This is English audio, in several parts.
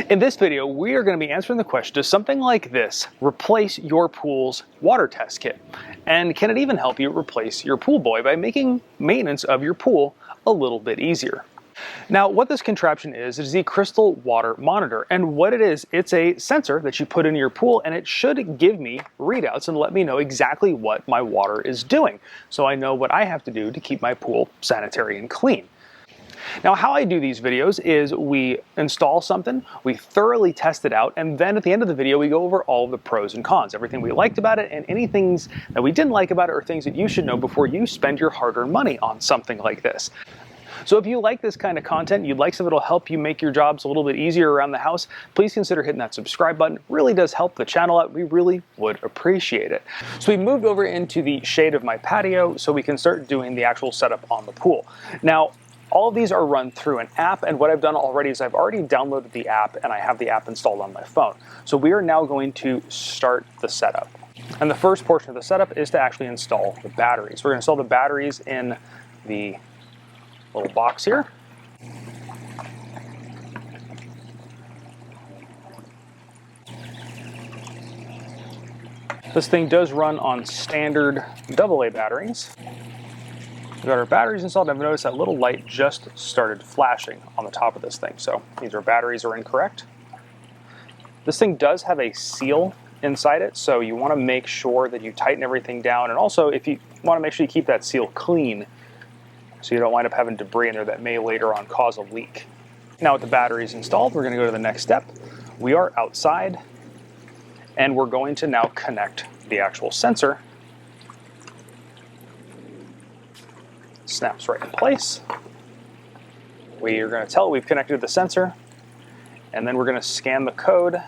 In this video, we are going to be answering the question, does something like this replace your pool's water test kit? And can it even help you replace your pool boy by making maintenance of your pool a little bit easier? Now, what this contraption is the crystal water monitor. And what it is, it's a sensor that you put in your pool, and it should give me readouts and let me know exactly what my water is doing, so I know what I have to do to keep my pool sanitary and clean. Now, how I do these videos is we install something, we thoroughly test it out, and then at the end of the video, we go over all the pros and cons, everything we liked about it and any things that we didn't like about it or things that you should know before you spend your hard-earned money on something like this. So if you like this kind of content, you'd like something that'll help you make your jobs a little bit easier around the house, please consider hitting that subscribe button. It really does help the channel out. We really would appreciate it. So we moved over into the shade of my patio so we can start doing the actual setup on the pool. Now, all of these are run through an app, and what I've done already is I've already downloaded the app and I have the app installed on my phone. So we are now going to start the setup. And the first portion of the setup is to actually install the batteries. We're going to install the batteries in the little box here. This thing does run on standard AA batteries. We've got our batteries installed, and I've noticed that little light just started flashing on the top of this thing. So these batteries are incorrect. This thing does have a seal inside it, so you want to make sure that you tighten everything down. And also, if you want to make sure you keep that seal clean so you don't wind up having debris in there that may later on cause a leak. Now with the batteries installed, we're going to go to the next step. We are outside, and we're going to now connect the actual sensor. Snaps right in place. We are going to tell it we've connected the sensor, and then we're going to scan the code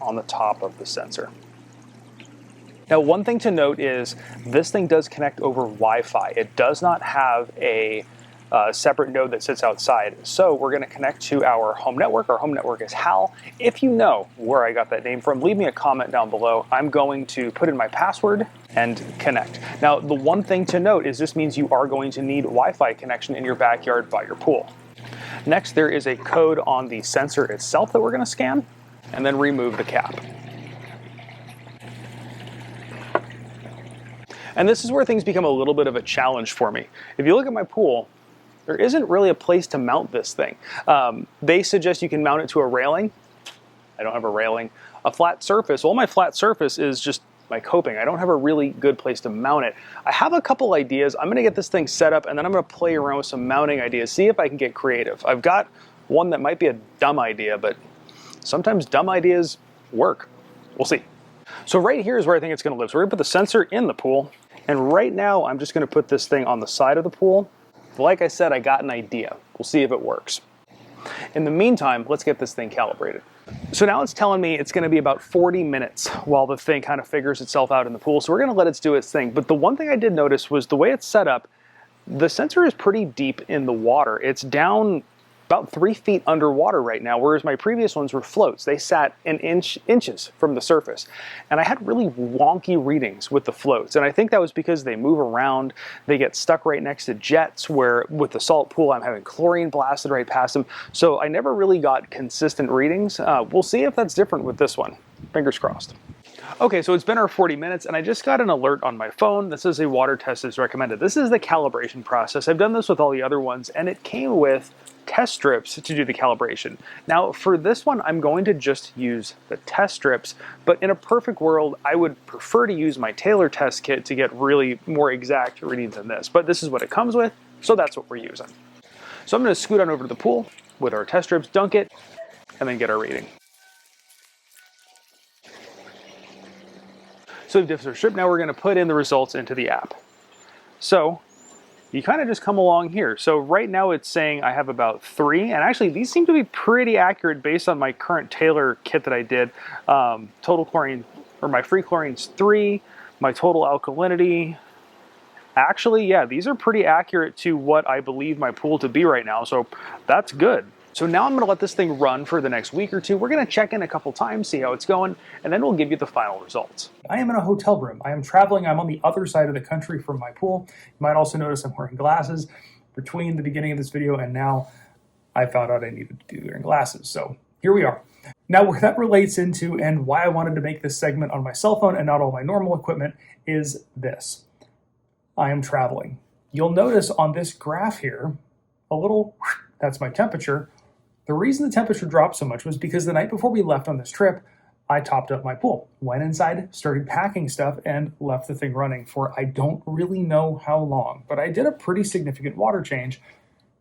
on the top of the sensor. Now, one thing to note is this thing does connect over Wi-Fi. It does not have a separate node that sits outside. So we're going to connect to our home network. Our home network is HAL. If you know where I got that name from, leave me a comment down below. I'm going to put in my password and connect. Now, the one thing to note is this means you are going to need Wi-Fi connection in your backyard by your pool. Next, there is a code on the sensor itself that we're going to scan, and then remove the cap. And this is where things become a little bit of a challenge for me. If you look at my pool, there isn't really a place to mount this thing. They suggest you can mount it to a railing. I don't have a railing. A flat surface. Well, my flat surface is just my coping. I don't have a really good place to mount it. I have a couple ideas. I'm going to get this thing set up, and then I'm going to play around with some mounting ideas, see if I can get creative. I've got one that might be a dumb idea, but sometimes dumb ideas work. We'll see. So right here is where I think it's going to live. So we're going to put the sensor in the pool. And right now, I'm just going to put this thing on the side of the pool. Like I said, I got an idea. We'll see if it works. In the meantime, let's get this thing calibrated. So now it's telling me it's going to be about 40 minutes while the thing kind of figures itself out in the pool. So we're going to let it do its thing. But the one thing I did notice was the way it's set up, the sensor is pretty deep in the water. It's down about 3 feet underwater right now, whereas my previous ones were floats. They sat inches from the surface. And I had really wonky readings with the floats. And I think that was because they move around, they get stuck right next to jets, where with the salt pool, I'm having chlorine blasted right past them. So I never really got consistent readings. We'll see if that's different with this one. Fingers crossed. Okay, so it's been our 40 minutes, and I just got an alert on my phone that says a water test is recommended. This is the calibration process. I've done this with all the other ones, and it came with test strips to do the calibration. Now, for this one, I'm going to just use the test strips, but in a perfect world, I would prefer to use my Taylor test kit to get really more exact readings than this, but this is what it comes with, so that's what we're using. So I'm going to scoot on over to the pool with our test strips, dunk it, and then get our reading. So we've dipped our strip. Now we're going to put in the results into the app. So you kind of just come along here. So right now it's saying I have about 3, and actually these seem to be pretty accurate based on my current Taylor kit that I did. Total chlorine, or my free chlorine's 3, my total alkalinity. Actually, yeah, these are pretty accurate to what I believe my pool to be right now, so that's good. So now I'm going to let this thing run for the next week or two. We're going to check in a couple times, see how it's going, and then we'll give you the final results. I am in a hotel room. I am traveling. I'm on the other side of the country from my pool. You might also notice I'm wearing glasses. Between the beginning of this video and now, I found out I needed to do wearing glasses. So here we are. Now, where that relates into and why I wanted to make this segment on my cell phone and not all my normal equipment is this. I am traveling. You'll notice on this graph here, a little, that's my temperature. The reason the temperature dropped so much was because the night before we left on this trip, I topped up my pool, went inside, started packing stuff, and left the thing running for I don't really know how long. But I did a pretty significant water change,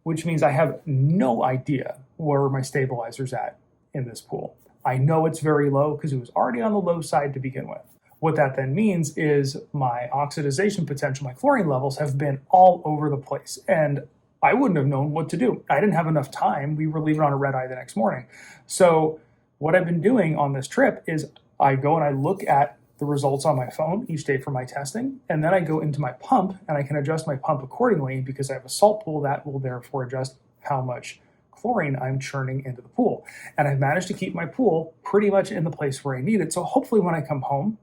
which means I have no idea where my stabilizer's at in this pool. I know it's very low because it was already on the low side to begin with. What that then means is my oxidation potential, my chlorine levels have been all over the place. And I wouldn't have known what to do. I didn't have enough time. We were leaving on a red eye the next morning. So what I've been doing on this trip is I go and I look at the results on my phone each day for my testing, and then I go into my pump and I can adjust my pump accordingly because I have a salt pool that will therefore adjust how much chlorine I'm churning into the pool. And I've managed to keep my pool pretty much in the place where I need it. So hopefully when I come home,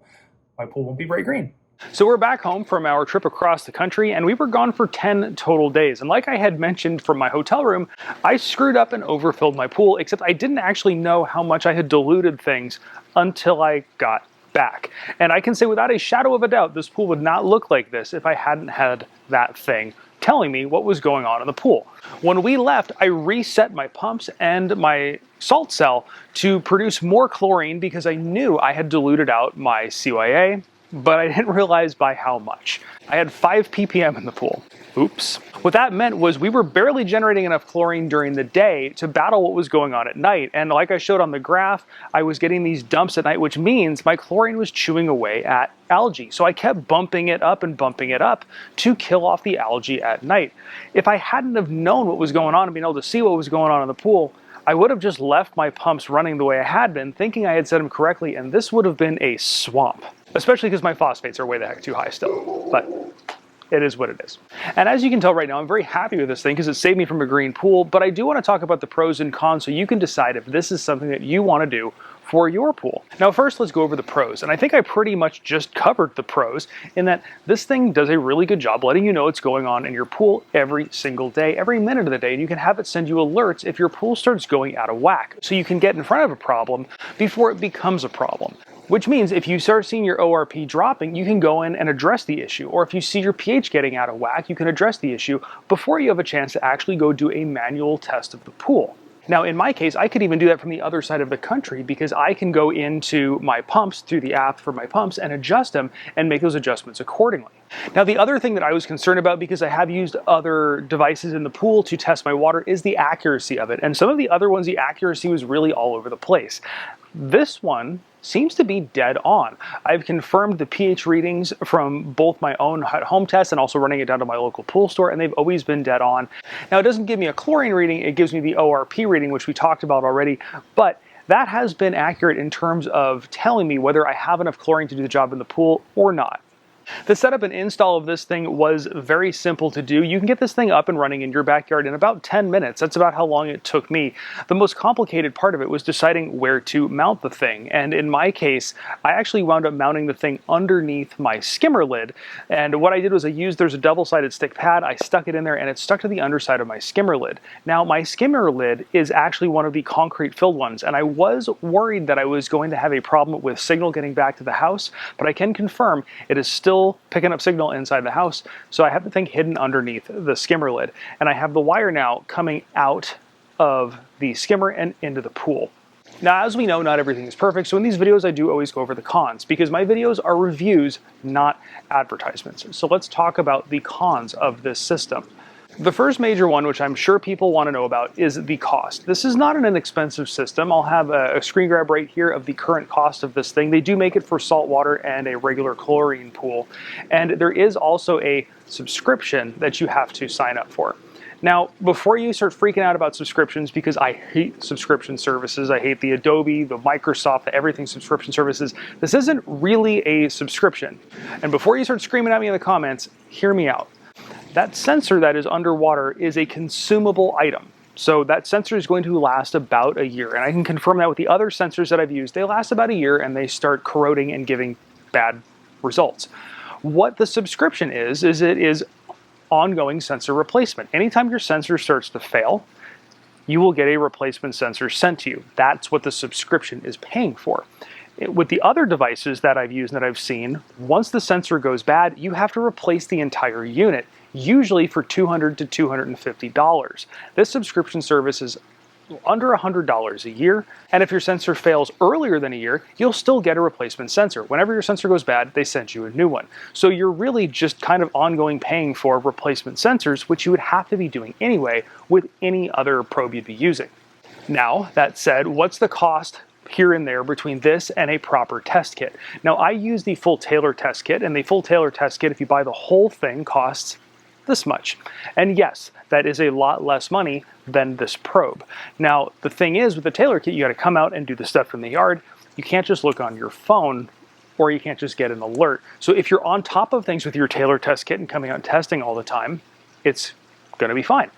my pool won't be bright green. So we're back home from our trip across the country, and we were gone for 10 total days. And like I had mentioned from my hotel room, I screwed up and overfilled my pool, except I didn't actually know how much I had diluted things until I got back. And I can say without a shadow of a doubt, this pool would not look like this if I hadn't had that thing telling me what was going on in the pool. When we left, I reset my pumps and my salt cell to produce more chlorine because I knew I had diluted out my CYA, but I didn't realize by how much. I had 5 ppm in the pool. Oops. What that meant was we were barely generating enough chlorine during the day to battle what was going on at night. And like I showed on the graph, I was getting these dumps at night, which means my chlorine was chewing away at algae. So I kept bumping it up to kill off the algae at night. If I hadn't have known what was going on and been able to see what was going on in the pool, I would have just left my pumps running the way I had been, thinking I had set them correctly, and this would have been a swamp. Especially because my phosphates are way the heck too high still, but it is what it is. And as you can tell right now, I'm very happy with this thing because it saved me from a green pool, but I do want to talk about the pros and cons so you can decide if this is something that you want to do for your pool. Now first, let's go over the pros. And I think I pretty much just covered the pros in that this thing does a really good job letting you know what's going on in your pool every single day, every minute of the day, and you can have it send you alerts if your pool starts going out of whack. So you can get in front of a problem before it becomes a problem. Which means if you start seeing your ORP dropping, you can go in and address the issue. Or if you see your pH getting out of whack, you can address the issue before you have a chance to actually go do a manual test of the pool. Now, in my case, I could even do that from the other side of the country because I can go into my pumps through the app for my pumps and adjust them and make those adjustments accordingly. Now, the other thing that I was concerned about, because I have used other devices in the pool to test my water, is the accuracy of it. And some of the other ones, the accuracy was really all over the place. This one seems to be dead on. I've confirmed the pH readings from both my own home tests and also running it down to my local pool store, and they've always been dead on. Now, it doesn't give me a chlorine reading, it gives me the ORP reading, which we talked about already, but that has been accurate in terms of telling me whether I have enough chlorine to do the job in the pool or not. The setup and install of this thing was very simple to do. You can get this thing up and running in your backyard in about 10 minutes. That's about how long it took me. The most complicated part of it was deciding where to mount the thing. And in my case, I actually wound up mounting the thing underneath my skimmer lid. And what I did was there's a double-sided stick pad. I stuck it in there and it stuck to the underside of my skimmer lid. Now, my skimmer lid is actually one of the concrete-filled ones. And I was worried that I was going to have a problem with signal getting back to the house, but I can confirm it is still picking up signal inside the house. So I have the thing hidden underneath the skimmer lid, and I have the wire now coming out of the skimmer and into the pool. Now, as we know, not everything is perfect, so in these videos I do always go over the cons, because my videos are reviews, not advertisements. So let's talk about the cons of this system. The first major one, which I'm sure people want to know about, is the cost. This is not an inexpensive system. I'll have a screen grab right here of the current cost of this thing. They do make it for saltwater and a regular chlorine pool. And there is also a subscription that you have to sign up for. Now, before you start freaking out about subscriptions, because I hate subscription services, I hate the Adobe, the Microsoft, the everything subscription services, this isn't really a subscription. And before you start screaming at me in the comments, hear me out. That sensor that is underwater is a consumable item. So that sensor is going to last about a year. And I can confirm that with the other sensors that I've used. They last about a year and they start corroding and giving bad results. What the subscription is it is ongoing sensor replacement. Anytime your sensor starts to fail, you will get a replacement sensor sent to you. That's what the subscription is paying for. With the other devices that I've used and that I've seen, once the sensor goes bad, you have to replace the entire unit, usually for $200 to $250. This subscription service is under $100 a year, and if your sensor fails earlier than a year, you'll still get a replacement sensor. Whenever your sensor goes bad, they send you a new one. So you're really just kind of ongoing paying for replacement sensors, which you would have to be doing anyway with any other probe you'd be using. Now, that said, what's the cost here and there between this and a proper test kit? Now, I use the full Taylor test kit, and the full Taylor test kit, if you buy the whole thing, costs this much. And yes, that is a lot less money than this probe. Now, the thing is, with the Taylor kit, you got to come out and do the stuff in the yard. You can't just look on your phone, or you can't just get an alert. So if you're on top of things with your Taylor test kit and coming out and testing all the time, it's going to be fine.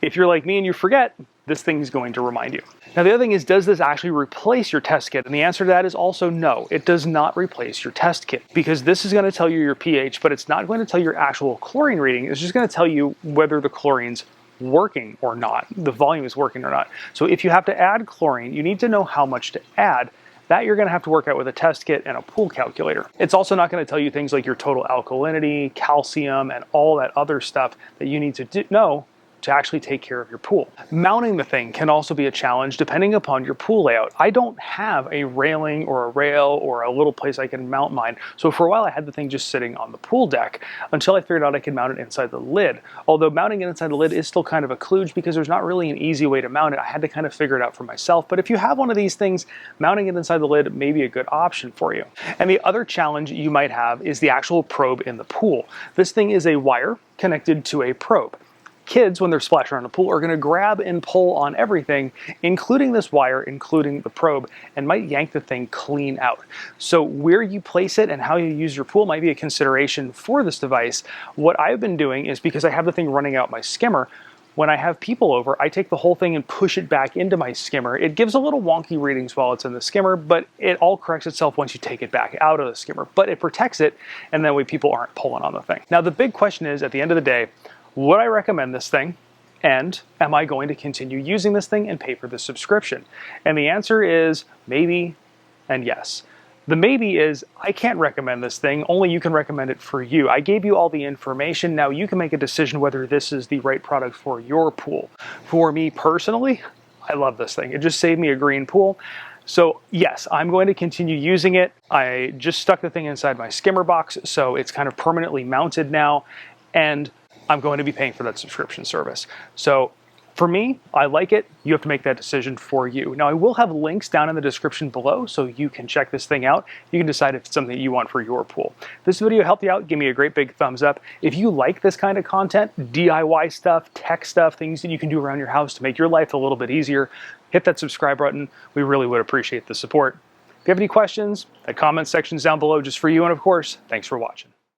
If you're like me and you forget, this thing is going to remind you. Now, the other thing is, does this actually replace your test kit? And the answer to that is also no. It does not replace your test kit, because this is going to tell you your pH, but it's not going to tell your actual chlorine reading. It's just going to tell you whether the chlorine's working or not, the volume is working or not. So if you have to add chlorine, you need to know how much to add. That you're going to have to work out with a test kit and a pool calculator. It's also not going to tell you things like your total alkalinity, calcium, and all that other stuff that you need to know to actually take care of your pool. Mounting the thing can also be a challenge depending upon your pool layout. I don't have a railing or a rail or a little place I can mount mine. So for a while I had the thing just sitting on the pool deck until I figured out I could mount it inside the lid. Although mounting it inside the lid is still kind of a kludge because there's not really an easy way to mount it. I had to kind of figure it out for myself. But if you have one of these things, mounting it inside the lid may be a good option for you. And the other challenge you might have is the actual probe in the pool. This thing is a wire connected to a probe. Kids, when they're splashing around the pool, are going to grab and pull on everything, including this wire, including the probe, and might yank the thing clean out. So where you place it and how you use your pool might be a consideration for this device. What I've been doing is, because I have the thing running out my skimmer, when I have people over, I take the whole thing and push it back into my skimmer. It gives a little wonky readings while it's in the skimmer, but it all corrects itself once you take it back out of the skimmer. But it protects it, and that way people aren't pulling on the thing. Now, the big question is, at the end of the day, would I recommend this thing? And am I going to continue using this thing and pay for the subscription? And the answer is maybe and yes. The maybe is, I can't recommend this thing, only you can recommend it for you. I gave you all the information, now you can make a decision whether this is the right product for your pool. For me personally, I love this thing. It just saved me a green pool. So yes, I'm going to continue using it. I just stuck the thing inside my skimmer box, so it's kind of permanently mounted now, and I'm going to be paying for that subscription service. So for me, I like it. You have to make that decision for you. Now, I will have links down in the description below so you can check this thing out. You can decide if it's something you want for your pool. If this video helped you out, give me a great big thumbs up. If you like this kind of content, DIY stuff, tech stuff, things that you can do around your house to make your life a little bit easier, hit that subscribe button. We really would appreciate the support. If you have any questions, the comment section's down below just for you. And of course, thanks for watching.